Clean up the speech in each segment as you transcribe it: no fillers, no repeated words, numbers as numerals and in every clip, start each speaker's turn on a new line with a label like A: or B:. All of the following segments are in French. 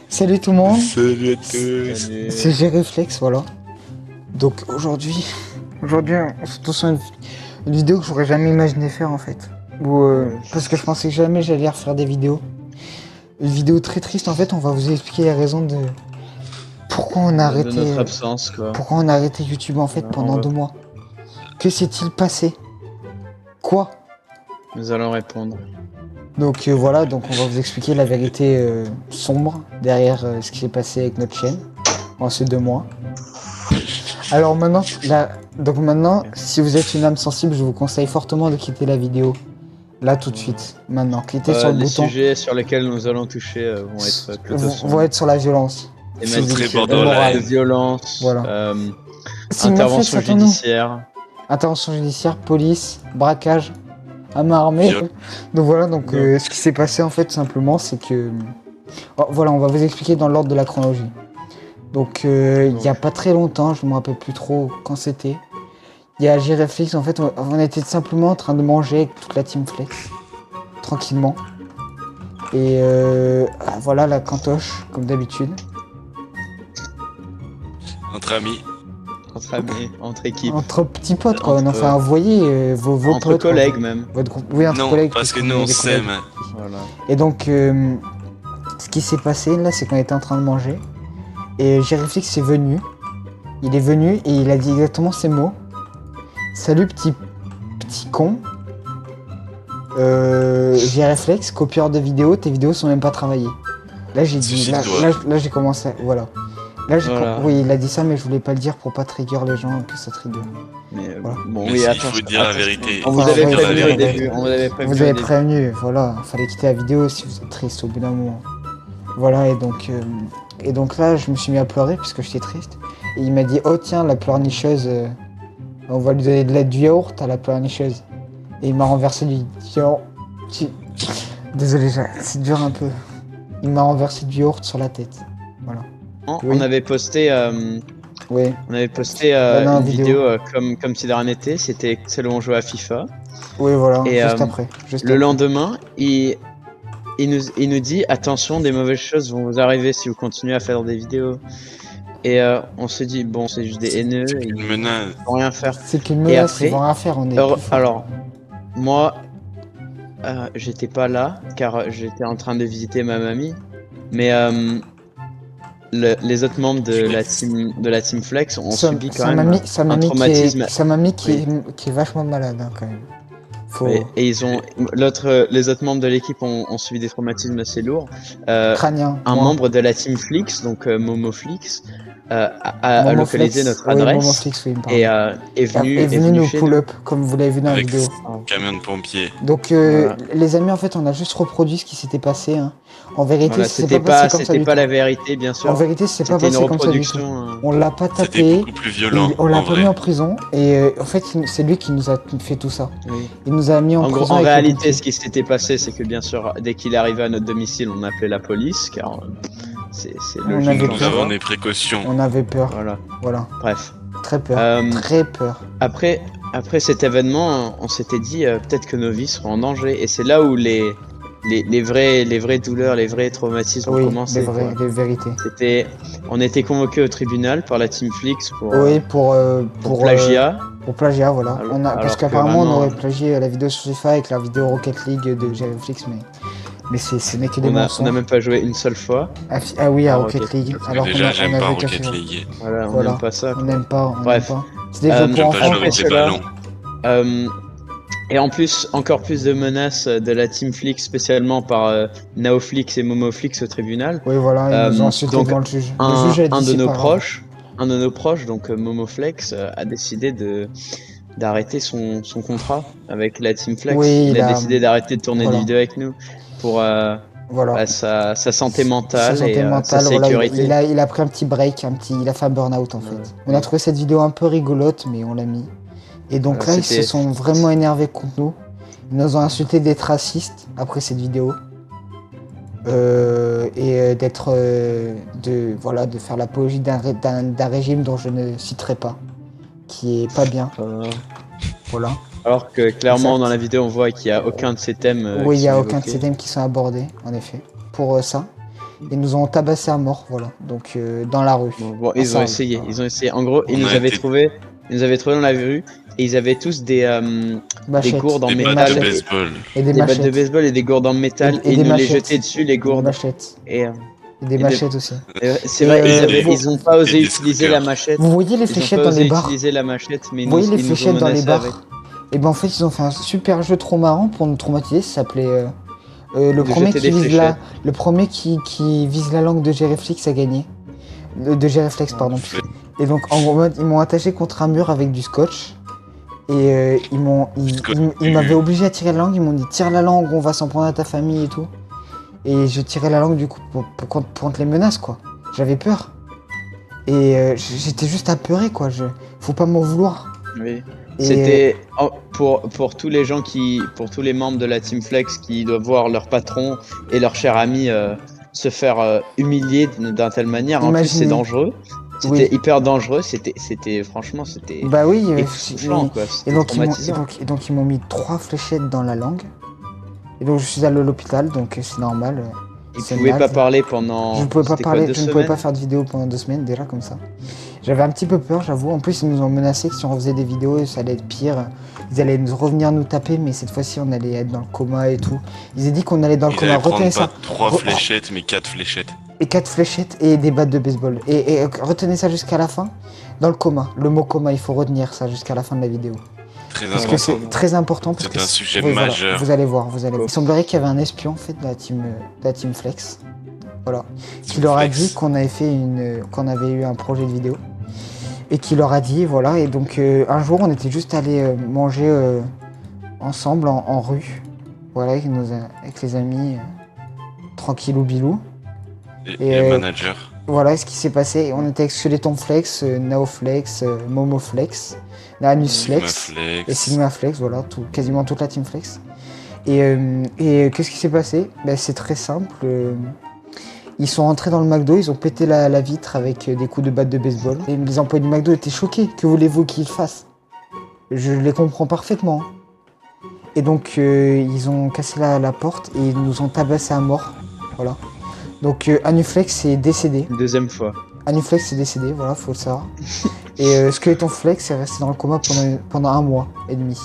A: Salut tout le monde,
B: Salut à tous.
A: c'est G-Reflex, voilà. Donc aujourd'hui, on se retrouve sur une vidéo que j'aurais jamais imaginé faire en fait. Parce que je pensais jamais j'allais refaire des vidéos. Une vidéo très triste en fait, on va vous expliquer les raisons de pourquoi on a arrêté,
C: de notre absence, quoi.
A: pourquoi on a arrêté YouTube en fait
C: Alors,
A: pendant 2 mois. Que s'est-il passé? Quoi?
C: Nous allons répondre.
A: Donc voilà, donc on va vous expliquer la vérité sombre derrière ce qui s'est passé avec notre chaîne en ces 2 mois. Alors maintenant, si vous êtes une âme sensible, je vous conseille fortement de quitter la vidéo. Là tout de suite, maintenant, cliquez sur le
C: Les
A: bouton.
C: sujets sur lesquels nous allons toucher vont être plutôt
A: Vont être sur la violence.
C: thématiques
B: très borderline.
C: de violence,
A: Voilà. Si
C: intervention
A: Netflix, attends-nous.
C: judiciaire.
A: Intervention judiciaire, police, braquage, à main armée.
B: Viol.
A: Donc voilà, donc ce qui s'est passé en fait simplement c'est que... Oh, voilà, on va vous expliquer dans l'ordre de la chronologie. Donc il y a pas très longtemps, je me rappelle plus trop quand c'était. Il y a G-Reflex, en fait on était simplement en train de manger avec toute la team Flex. Tranquillement. Et voilà la cantoche, comme d'habitude.
B: Entre amis.
C: Entre amis, entre équipes,
A: Entre petits potes quoi,
C: Entre-
A: enfin vous voyez vos
C: entre
A: potes. quoi.
C: collègues même.
A: Votre groupe... Oui, entre
B: Non,
A: collègues.
B: parce que
A: qu'on
B: nous
A: est
B: on
A: des collègues.
B: s'aime.
C: Voilà.
A: Et donc, ce qui s'est passé là, c'est qu'on était en train de manger. Et G-Reflex est venu. Il est venu et il a dit exactement ces mots. Salut petit con. G-Reflex, copieur de vidéos, tes vidéos sont même pas travaillées. Là j'ai dit,
B: Suicide-toi.
A: là j'ai commencé, voilà. Là
C: Voilà.
A: oui, il a dit ça, mais je voulais pas le dire pour pas trigger les gens, que ça trigger.
C: Mais
A: Voilà.
C: bon,
B: Mais
C: oui,
B: si,
C: attends.
B: il faut dire la
C: attends,
B: vérité.
C: On vous
A: Enfin,
C: avait
A: ouais,
C: prévenu
B: la
C: au
B: vérité.
C: début. On vous avait prévenu
A: Vous
C: au
A: avez
C: début.
A: prévenu, voilà, fallait quitter la vidéo si vous êtes triste au bout d'un moment. Voilà, et donc là, je me suis mis à pleurer parce que j'étais triste. Et il m'a dit, oh tiens, la pleurnicheuse, on va lui donner du yaourt à la pleurnicheuse. Et il m'a renversé du yaourt. Désolé, c'est dur un peu. Il m'a renversé du yaourt sur la tête. Voilà.
C: On
A: Oui.
C: avait posté,
A: Oui, non,
C: une
A: vidéo.
C: vidéo comme si de rien n'était. C'était celle où on jouait à FIFA.
A: oui, voilà,
C: Et,
A: juste après. Juste
C: Le
A: après.
C: lendemain, il nous dit attention, des mauvaises choses vont vous arriver si vous continuez à faire des vidéos. Et on se dit bon, c'est juste des haineux, et
B: Une
C: ils
B: menace.
C: vont rien faire.
A: C'est qu'une
C: Et
A: menace,
C: après,
A: ils vont rien faire, on est plus fort.
C: alors moi, j'étais pas là car j'étais en train de visiter ma mamie, mais les autres membres de la team Flex ont subi quand même un traumatisme.
A: Sa mamie qui est vachement malade hein, quand même. Faut...
C: Et les autres membres de l'équipe ont subi des traumatismes assez lourds.
A: Crânien.
C: Un
A: moi.
C: membre de la team Flix, donc Momoflix, a
A: Momoflex,
C: localisé notre
A: oui,
C: adresse
A: Momoflex, oui, il me parle.
C: et est venu
A: nous
C: chez
A: pull
C: nous.
A: up, comme vous l'avez vu dans la
B: Avec
A: vidéo.
B: camion de pompiers.
A: Donc,
C: Voilà.
A: les amis, en fait, on a juste reproduit ce qui s'était passé. Hein. En vérité,
C: Voilà,
A: c'est
C: c'était
A: pas passé
C: pas,
A: comme ça
C: c'était
A: du
C: pas
A: tout.
C: la vérité, bien sûr.
A: En vérité, c'est pas
C: C'était une
A: passé comme ça du tout.
C: reproduction.
A: On l'a pas
B: C'était
A: tapé.
B: beaucoup plus violent.
A: On l'a
B: en
A: pas
B: vrai.
A: mis en prison. Et en fait, c'est lui qui nous a fait tout ça.
C: Oui.
A: Il nous a mis en prison.
C: En
A: avec les
C: réalité,
A: pompiers.
C: ce qui s'était passé, c'est que bien sûr, dès qu'il est arrivé à notre domicile, on appelait la police, car c'est
A: On
C: logique.
A: avait
C: en
B: Nous
A: peur.
C: soi.
B: avons des précautions.
A: On avait peur.
C: Voilà.
A: Voilà.
C: Bref.
A: Très peur. Très peur.
C: Après cet événement, on s'était dit peut-être que nos vies seront en danger. Et c'est là où les vraies douleurs, les vrais traumatismes ont
A: Oui,
C: commencé.
A: les vérités.
C: On était convoqué au tribunal par la Team Flix pour
A: pour
C: plagiat.
A: Pour plagiat, voilà.
C: Alors-
A: Parce
C: alors que
A: qu'apparemment, on
C: vraiment,
A: aurait plagié la vidéo sur FIFA avec la vidéo Rocket League de G-Reflex, mais ce n'est que des
C: On
A: mensonges.
C: n'a même pas joué une seule fois.
A: Ah oui, à
C: Ah,
A: Rocket
C: Rocket
A: League.
B: Mais
A: Alors
B: déjà, j'aime pas
A: avait déjà
B: Rocket
A: fait.
B: League.
C: Voilà, on
A: Voilà.
C: n'aime pas ça.
A: On n'aime pas,
C: Bref.
A: n'aime pas. C'est des jeux
C: J'aime
A: pour
B: J'aime pas
A: enfants.
B: jouer avec des
C: cela.
B: ballons.
C: Et en plus, encore plus de menaces de la Team Flix, spécialement par Naoflix et Momoflix au tribunal.
A: Oui, voilà, ils nous ont insulté
C: donc,
A: devant le juge.
C: Un,
A: Le juge a dit
C: un de
A: c'est
C: nos
A: pas grave.
C: proches, donc Momoflex, a décidé d'arrêter son contrat avec la Team Flex.
A: Oui,
C: il a décidé d'arrêter de tourner
A: voilà.
C: des vidéos avec nous pour
A: Voilà.
C: sa santé mentale
A: Sa santé
C: et
A: mentale,
C: sa
A: voilà,
C: sécurité.
A: il a pris un petit break, il a fait un burn-out en fait.
C: Ouais.
A: On a trouvé cette vidéo un peu rigolote, mais on l'a mis. Et donc
C: Voilà,
A: là, ils
C: c'était-
A: se sont vraiment énervés contre nous. Ils nous ont insulté d'être racistes après cette vidéo. Et de faire l'apologie d'un régime dont je ne citerai pas, qui est pas bien. Voilà.
C: Alors que clairement
A: Exact.
C: dans la vidéo on voit qu'il y a aucun de ces thèmes.
A: Oui, il
C: qui
A: n'y a
C: sont
A: aucun de
C: évoqués.
A: ces thèmes qui sont abordés, en effet, pour ça. Ils nous ont tabassé à mort, voilà, donc dans la rue.
C: Bon,
A: En
C: ils ont
A: salle,
C: essayé,
A: voilà.
C: ils ont essayé. En gros,
B: On a été
C: ils nous avaient trouvé dans la rue et ils avaient tous des
A: Machettes,
C: gourdes en
B: des
A: des
B: battes de
C: métal,
A: machettes
B: baseball.
A: et des
C: des battes de
A: machettes.
C: baseball et des gourdes en métal
A: Et
C: et
A: des
C: ils nous les
A: machettes.
C: jetaient dessus les
A: Et des
C: gourdes.
A: machettes.
C: Et,
A: Et des
C: et de-
A: machettes aussi.
C: c'est
A: Et,
C: vrai,
B: Et
C: ils ont pas osé
B: et des
C: utiliser
B: scooters.
C: la machette.
A: Vous voyez les
C: Ils ont
A: fléchettes
C: pas
A: dans les
C: osé
A: bars?
C: utiliser la machette, mais
A: Vous voyez les
C: ils nous ont
A: fléchettes dans les
C: menacés avec.
A: bars? Et ben en fait, ils ont fait un super jeu trop marrant pour nous traumatiser. Ça s'appelait le
C: De
A: premier
C: jeter
A: qui
C: des
A: vise
C: fléchettes.
A: le premier qui vise la langue de Géreflex a gagné. De Géreflex, pardon. Et donc en gros, ils m'ont attaché contre un mur avec du scotch. Et ils m'avaient obligé à tirer la langue. Ils m'ont dit tire la langue, on va s'en prendre à ta famille et tout. Et je tirais la langue du coup contre les menaces quoi. J'avais peur. Et j'étais juste apeuré quoi. Faut pas m'en vouloir.
C: Oui.
A: Et-
C: C'était pour tous les gens pour tous les membres de la Team Flex qui doivent voir leur patron et leur cher ami se faire humilier d'une telle manière. En plus, c'est
A: Imaginez.
C: dangereux. C'était
A: Oui.
C: hyper dangereux. Franchement, c'était
A: Bah oui,
C: époustouflant, quoi.
A: et
C: C'était
A: donc,
C: traumatisant.
A: ils m'ont mis 3 fléchettes dans la langue. Et donc je suis allé à l'hôpital, donc c'est normal.
C: Ils
A: c'est
C: pouvaient pas
A: naze.
C: parler pendant.
A: Je ne pouvais pas
C: c'était quoi,
A: parler,
C: 2
A: je ne pouvais pas
C: semaines.
A: faire de vidéo pendant 2 semaines déjà comme ça. J'avais un petit peu peur, j'avoue. En plus, ils nous ont menacé que si on refaisait des vidéos, ça allait être pire. Ils allaient revenir nous taper, mais cette fois-ci, on allait être dans le coma et tout. Ils ont dit qu'on allait dans le
B: Ils
A: coma.
B: allaient
A: Retenez
B: prendre
A: ça.
B: pas 3
A: Re-
B: fléchettes, mais 4 fléchettes.
A: Et 4 fléchettes et des battes de baseball. Et retenez ça jusqu'à la fin. Dans le coma. Le mot coma, il faut retenir ça jusqu'à la fin de la vidéo.
B: Très
A: Parce que
B: important.
A: c'est très important. Parce
B: C'est
A: que
B: un sujet
A: oui, voilà,
B: majeur.
A: vous allez voir, vous allez voir. Il semblerait qu'il y avait un espion en fait de la team Flex. Voilà. Qui leur a dit qu'on avait fait qu'on avait eu un projet de vidéo. Et qui leur a dit, voilà. Et donc un jour, on était juste allé manger ensemble en rue. Voilà, avec les amis. Tranquillou bilou.
B: Et manager.
A: Voilà ce qui s'est passé. On était avec Skeleton Flex, Naoflex, Momoflex, Anus Flex et Sigma Flex, voilà, quasiment toute la team Flex. Et qu'est-ce qui s'est passé? Ben, c'est très simple. Ils sont rentrés dans le McDo, ils ont pété la vitre avec des coups de batte de baseball. Et les employés du McDo étaient choqués. Que voulez-vous qu'ils fassent? Je les comprends parfaitement. Et donc ils ont cassé la porte et ils nous ont tabassé à mort. Voilà. Donc Anuflex est décédé.
C: Une deuxième fois.
A: Anuflex est décédé, voilà, faut le savoir. Et Skeleton Flex est resté dans le coma pendant 1 mois et demi.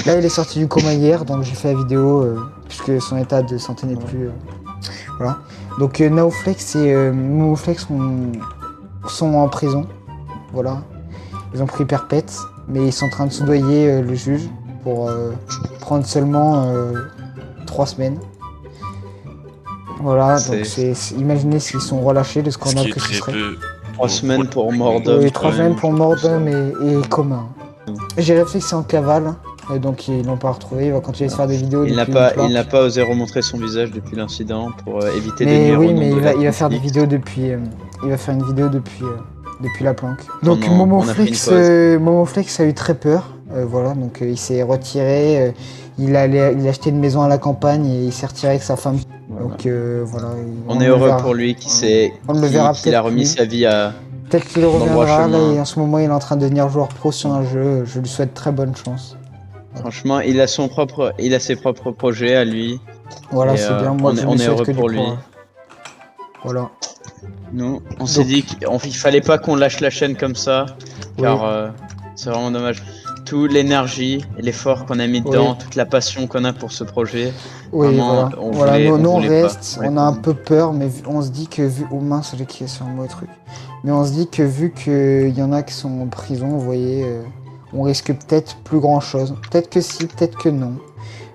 A: Là, il est sorti du coma hier, donc j'ai fait la vidéo, puisque son état de santé n'est plus... voilà. Donc Naoflex et Momoflex sont en prison, voilà. Ils ont pris perpète, mais ils sont en train de soudoyer le juge pour prendre seulement 3 semaines. Voilà, donc imaginez s'ils sont relâchés, le scandale que ce serait.
C: 3 semaines pour mort d'homme.
A: Oui, 3 semaines pour mort d'homme et commun. J'ai réfléchi en cavale, et donc ils l'ont pas retrouvé, il va continuer de se faire des vidéos.
C: Il n'a pas osé remontrer son visage depuis l'incident pour éviter de nuire au nom de la
A: il va faire des
C: conflit.
A: vidéos depuis. Il va faire une vidéo depuis la planque. Donc
C: On a pris
A: Momoflex a eu très peur. Voilà, donc il s'est retiré. Il a acheté une maison à la campagne et il s'est retiré avec sa femme.
C: Voilà.
A: Donc voilà.
C: On est heureux pour lui qu'il a remis sa vie à.
A: Peut-être qu'il
C: le droit
A: reviendra, là,
C: chemin.
A: et en ce moment il est en train de devenir joueur pro sur un jeu, je lui souhaite très bonne chance.
C: Franchement, il a ses propres projets à lui.
A: Voilà,
C: Et,
A: c'est bien, moi je
C: on
A: lui
C: est
A: souhaite
C: heureux
A: que du
C: pour lui.
A: courage. Voilà.
C: Nous, on s'est dit qu'il fallait pas qu'on lâche la chaîne comme ça, car c'est vraiment dommage. Toute l'énergie et l'effort qu'on a mis dedans, toute la passion qu'on a pour ce projet.
A: Oui,
C: vraiment,
A: voilà. Nous, on
C: voulait
A: reste,
C: pas.
A: on a un peu peur, mais on se dit que vu... Oh mince, j'ai cliqué sur un mauvais truc. Mais on se dit que vu qu'il y en a qui sont en prison, vous voyez, on risque peut-être plus grand chose. Peut-être que si, peut-être que non.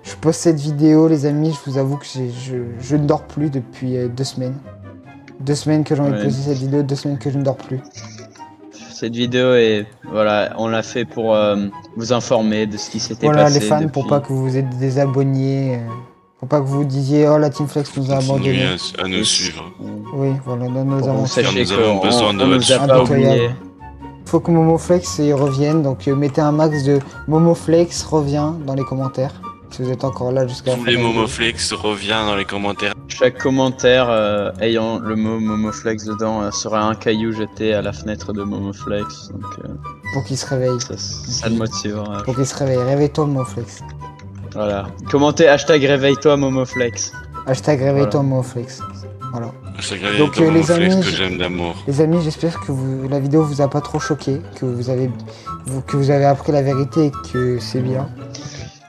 A: Je poste cette vidéo, les amis, je vous avoue que je ne dors plus depuis 2 semaines. 2 semaines que j'ai envie de poser cette vidéo, 2 semaines que je ne dors plus.
C: Cette vidéo est, voilà, on l'a fait pour vous informer de ce qui s'était passé.
A: Voilà les fans,
C: depuis...
A: pour pas que vous vous êtes désabonniez, pour pas que vous disiez oh la Team Flex nous a abandonnés.
B: À nous suivre.
A: Oui, voilà, dans nos aventures.
C: Sachez
B: nous avons besoin de
C: on
B: votre
C: nous a pas
A: impitoyable.
C: oublié.
A: Faut que Momoflex revienne, donc mettez un max de Momoflex revient dans les commentaires. Si vous êtes encore là jusqu'à la
B: Tous
A: fin.
B: les
A: de la vidéo.
B: Momoflex reviennent dans les commentaires.
C: Chaque commentaire ayant le mot Momoflex dedans sera un caillou jeté à la fenêtre de Momoflex. Donc
A: Pour qu'il se réveille.
C: ça le motivera.
A: Pour qu'il se réveille. Réveille-toi, Momoflex.
C: Voilà. Commentez hashtag réveille-toi Momoflex.
A: Hashtag réveille-toi, Momoflex. Voilà.
B: Je regrette
A: Donc,
B: mon
A: les
B: flex
A: amis,
B: que j'aime d'amour.
A: Les amis, j'espère que la vidéo vous a pas trop choqué, que vous avez appris la vérité et que c'est bien.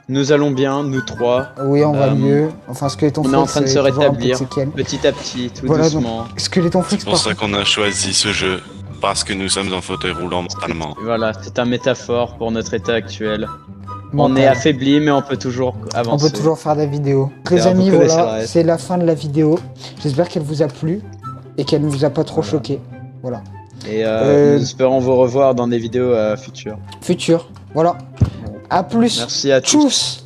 C: Nous allons bien, nous trois.
A: Oui, on va mieux. Enfin, Skeleton
C: On
A: Flex
C: est en train de se
A: toujours un peu de
C: rétablir
A: séquelles.
C: petit à petit, tout
A: Voilà,
C: doucement.
A: Skeleton Flex,
B: C'est pour
A: par
B: ça qu'on a choisi ce jeu. Parce que nous sommes en fauteuil roulant mentalement.
C: Voilà, c'est un métaphore pour notre état actuel.
A: mental.
C: On est affaibli, mais on peut toujours
A: On
C: avancer.
A: peut toujours faire des vidéos. Les
C: Alors, vous
A: amis,
C: connaissez le
A: voilà,
C: reste.
A: c'est la fin de la vidéo. J'espère qu'elle vous a plu et qu'elle ne vous a pas trop
C: Voilà.
A: choqué. Voilà.
C: Et nous espérons vous revoir dans des vidéos futures.
A: Futur. Voilà. À plus.
C: Merci à tous.
A: Tchuss.